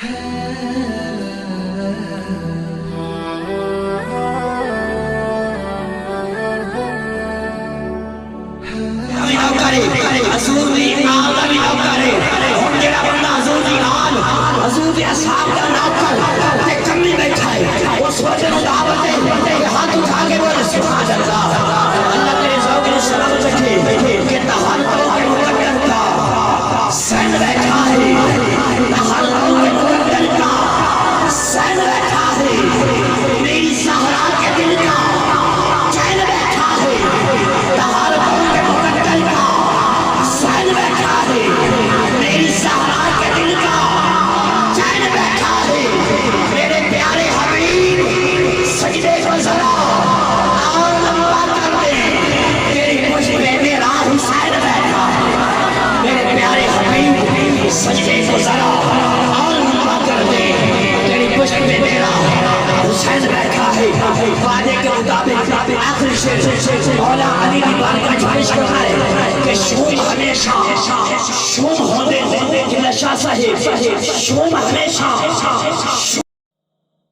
ہاتھ اٹھا کے بولے سبحان اللہ، اللہ تیرے ذوق نے سلامت رکھے کہ تہر کے مقدر کا سین بیٹھا ہے، تہر کے مقدر کا سین بیٹھا ہے، میری زہرا کے دل کا چین بیٹھا ہے، تہر کے مقدر کا سین بیٹھا ہے، میری زہرا کے دل کا چین بیٹھا ہے، میرے پیارے حبیب سجدے کو ذرا اور لمبا کر دے، تیری مجھ پہ میرا حسین بیٹھا ہے، میرے پیارے حبیب سجدے کو ذرا اور لمبا کر دے، تیری مجھ پہ میرا حسین بیٹھا ہے۔ وعدے کے مطابق آخری شعر مولا علی کی بارگاہ جھانش کرتا ہے کہ شوم ہمیشہ شوم ہونے کہ نشا صاحب شوم ہمیشہ